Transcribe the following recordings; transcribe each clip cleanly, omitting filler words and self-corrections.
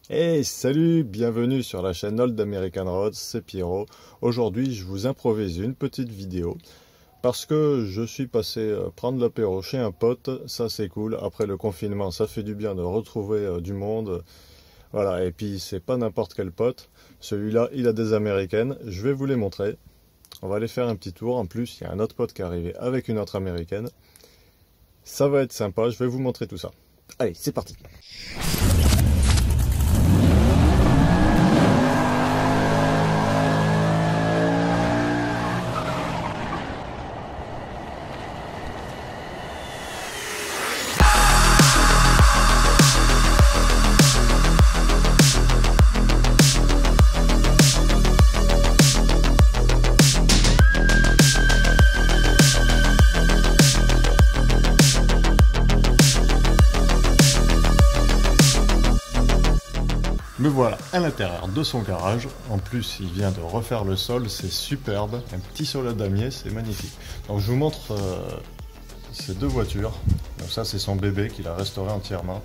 Hey, salut, bienvenue sur la chaîne Old American Road, c'est Pierrot. Aujourd'hui, je vous improvise une petite vidéo parce que je suis passé prendre l'apéro chez un pote, ça c'est cool. Après le confinement, ça fait du bien de retrouver du monde. Voilà, et puis c'est pas n'importe quel pote. Celui-là, il a des américaines, je vais vous les montrer. On va aller faire un petit tour. En plus, il y a un autre pote qui est arrivé avec une autre américaine. Ça va être sympa, je vais vous montrer tout ça. Allez, c'est parti. Me voilà à l'intérieur de son garage. En plus, il vient de refaire le sol, c'est superbe. Un petit sol à damier, c'est magnifique. Donc je vous montre ces deux voitures. Donc ça, c'est son bébé qu'il a restauré entièrement.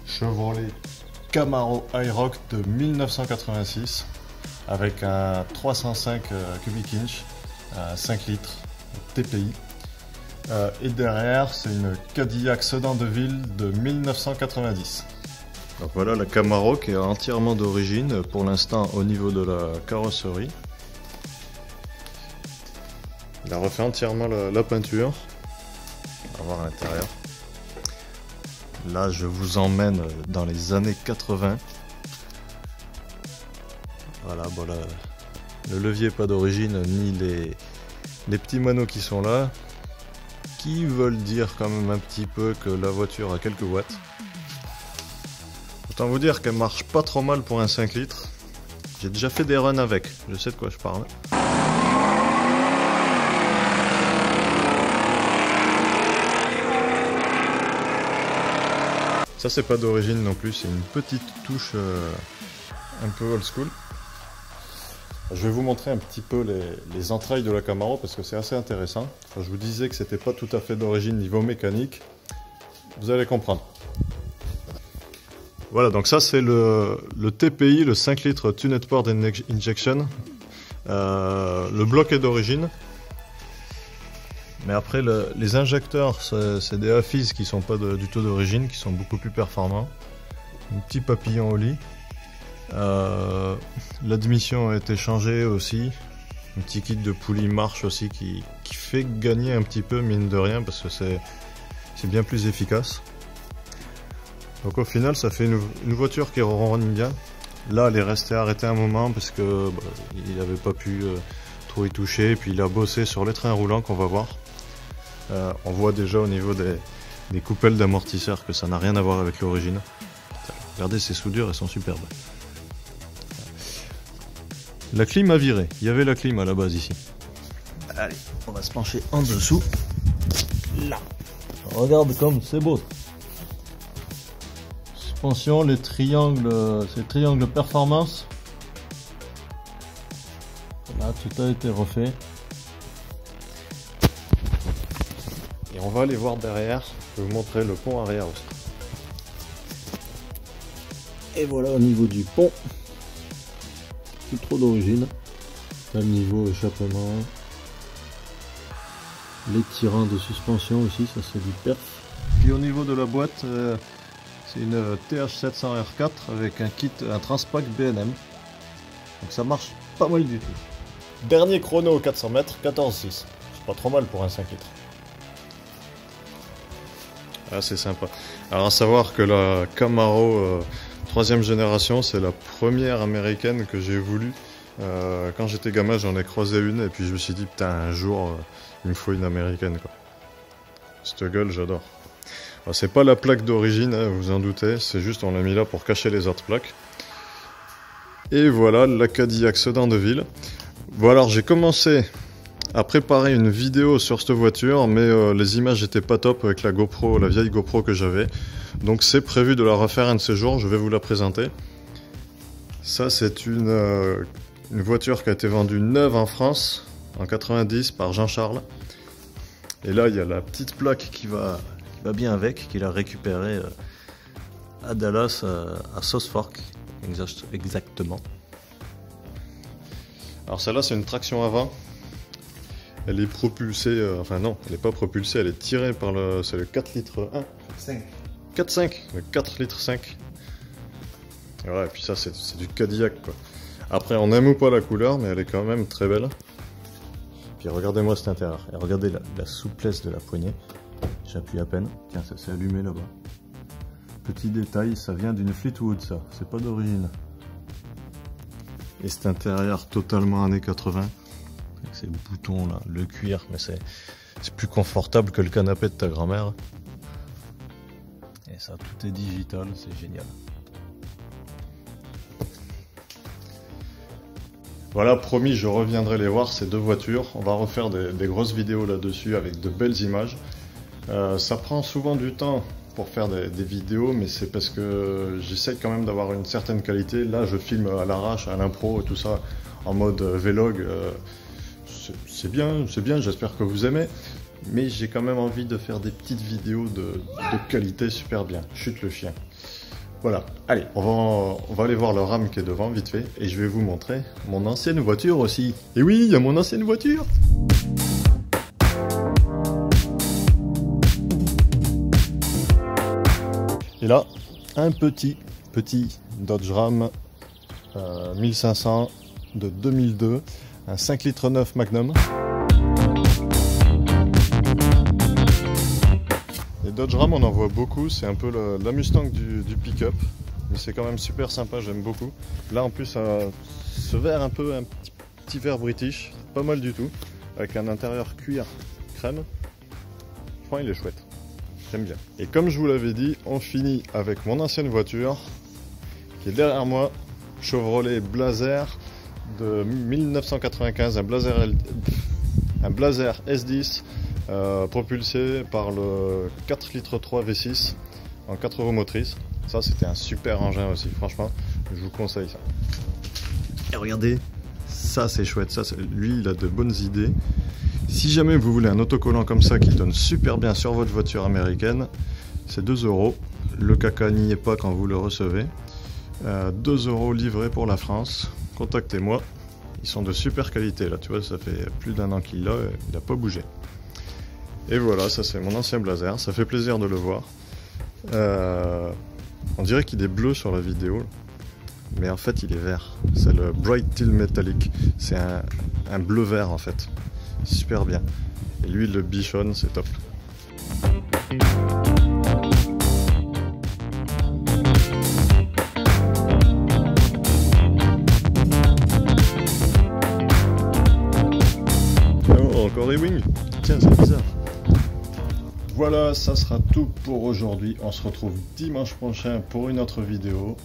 Chevrolet Camaro HiRock de 1986 avec un 305 cubic inch, 5 litres TPI. Et derrière, c'est une Cadillac Sedan de ville de 1990. Donc voilà la Camaro qui est entièrement d'origine pour l'instant au niveau de la carrosserie. Il a refait entièrement la peinture. On va voir à l'intérieur. Là je vous emmène dans les années 80. Voilà, voilà. Le levier pas d'origine ni les petits manos qui sont là. Qui veulent dire quand même un petit peu que la voiture a quelques watts. Autant vous dire qu'elle marche pas trop mal pour un 5 litres. J'ai déjà fait des runs avec, je sais de quoi je parle. Ça c'est pas d'origine non plus, c'est une petite touche un peu old school. Je vais vous montrer un petit peu les entrailles de la Camaro parce que c'est assez intéressant. Enfin, je vous disais que c'était pas tout à fait d'origine niveau mécanique. Vous allez comprendre. Voilà, donc ça c'est le TPI, le 5 litres Tuned Port Injection. Le bloc est d'origine. Mais après, les injecteurs, c'est des AFIS qui sont pas du tout d'origine, qui sont beaucoup plus performants. Un petit papillon au lit. L'admission a été changée aussi. Un petit kit de poulie marche aussi qui fait gagner un petit peu, mine de rien, parce que c'est bien plus efficace. Donc au final ça fait une voiture qui ronronne bien. Là elle est restée arrêtée un moment parce que il n'avait pas pu trop y toucher. Et puis il a bossé sur les trains roulants qu'on va voir. On voit déjà au niveau des coupelles d'amortisseurs que ça n'a rien à voir avec l'origine. Regardez ces soudures, elles sont superbes. La clim a viré, il y avait la clim à la base ici. Allez, on va se pencher en dessous. Là. Regarde comme c'est beau. Suspension, les triangles, c'est triangle performance. Là, tout a été refait. Et on va aller voir derrière. Je vais vous montrer le pont arrière aussi. Et voilà au niveau du pont. Plus trop d'origine. Là, le niveau échappement. Les tirants de suspension aussi, ça c'est du perf. Puis au niveau de la boîte. C'est une TH700R4 avec un kit, un Transpac BNM. Donc ça marche pas mal du tout. Dernier chrono 400 mètres, 14,6. C'est pas trop mal pour un 5 litres. Ah, c'est sympa. Alors à savoir que la Camaro 3ème génération, c'est la première américaine que j'ai voulu. Quand j'étais gamin, j'en ai croisé une et puis je me suis dit, putain, un jour, il me faut une américaine, quoi. Cette gueule, j'adore. C'est pas la plaque d'origine, hein, vous en doutez, c'est juste on l'a mis là pour cacher les autres plaques. Et voilà la Cadillac Sedan de ville. Bon alors j'ai commencé à préparer une vidéo sur cette voiture, mais les images étaient pas top avec la GoPro, la vieille GoPro que j'avais. Donc c'est prévu de la refaire un de ces jours, je vais vous la présenter. Ça c'est une voiture qui a été vendue neuve en France, en 90 par Jean-Charles. Et là il y a la petite plaque qui va bien avec, qu'il a récupéré à Dallas, à South Fork. exactement. Alors celle-là c'est une traction avant. Elle est propulsée, enfin non, elle n'est pas propulsée, elle est tirée par le... c'est le 4 litres 1. 5. 4,5, le 4 litres 5. Et voilà, et puis ça c'est du Cadillac quoi. Après on aime ou pas la couleur, mais elle est quand même très belle. Puis regardez-moi cet intérieur, et regardez la souplesse de la poignée. J'appuie à peine, tiens ça s'est allumé là-bas. Petit détail, ça vient d'une Fleetwood ça, c'est pas d'origine. Et cet intérieur totalement années 80, avec ces boutons là, le cuir, mais c'est plus confortable que le canapé de ta grand-mère. Et ça, tout est digital, c'est génial. Voilà, promis, je reviendrai les voir, ces deux voitures. On va refaire des grosses vidéos là-dessus avec de belles images. Ça prend souvent du temps pour faire des vidéos, mais c'est parce que j'essaie quand même d'avoir une certaine qualité. Là, je filme à l'arrache, à l'impro, tout ça, en mode vlog. C'est bien, j'espère que vous aimez. Mais j'ai quand même envie de faire des petites vidéos de qualité super bien. Chute le chien. Voilà, allez, on va aller voir le RAM qui est devant, vite fait. Et je vais vous montrer mon ancienne voiture aussi. Et oui, il y a mon ancienne voiture. Et là, un petit Dodge Ram 1500 de 2002, un 5 litres 9 Magnum. Les Dodge Ram, on en voit beaucoup, c'est un peu la Mustang du pick-up, mais c'est quand même super sympa, j'aime beaucoup. Là en plus, ce verre un petit verre british, pas mal du tout, avec un intérieur cuir crème. Je crois qu'il est chouette. J'aime bien. Et comme je vous l'avais dit, on finit avec mon ancienne voiture qui est derrière moi, Chevrolet Blazer de 1995, un Blazer S10 propulsé par le 4 litres 3 V6 en 4 roues motrices. Ça c'était un super engin aussi, franchement, je vous conseille ça. Et regardez, ça c'est chouette, lui il a de bonnes idées. Si jamais vous voulez un autocollant comme ça qui donne super bien sur votre voiture américaine, c'est 2 €. Le caca n'y est pas quand vous le recevez. 2 € livrés pour la France. Contactez-moi. Ils sont de super qualité. Là, tu vois, ça fait plus d'1 an qu'il l'a, il n'a pas bougé. Et voilà, ça c'est mon ancien Blazer. Ça fait plaisir de le voir. On dirait qu'il est bleu sur la vidéo, mais en fait il est vert. C'est le Bright Teal Metallic. C'est un bleu vert en fait. Super bien. Et lui, le bichonne, c'est top. Oh, encore des wings. Tiens, c'est bizarre. Voilà, ça sera tout pour aujourd'hui. On se retrouve dimanche prochain pour une autre vidéo.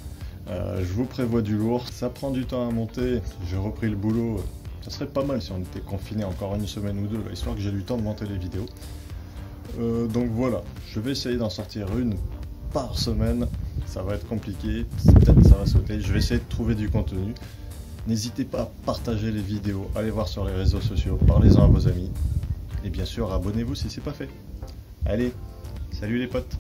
Je vous prévois du lourd. Ça prend du temps à monter. J'ai repris le boulot. Ça serait pas mal si on était confiné encore une semaine ou deux, là, histoire que j'ai du temps de monter les vidéos. Donc voilà, je vais essayer d'en sortir une par semaine. Ça va être compliqué, peut-être ça va sauter. Je vais essayer de trouver du contenu. N'hésitez pas à partager les vidéos, allez voir sur les réseaux sociaux, parlez-en à vos amis. Et bien sûr, abonnez-vous si c'est pas fait. Allez, salut les potes!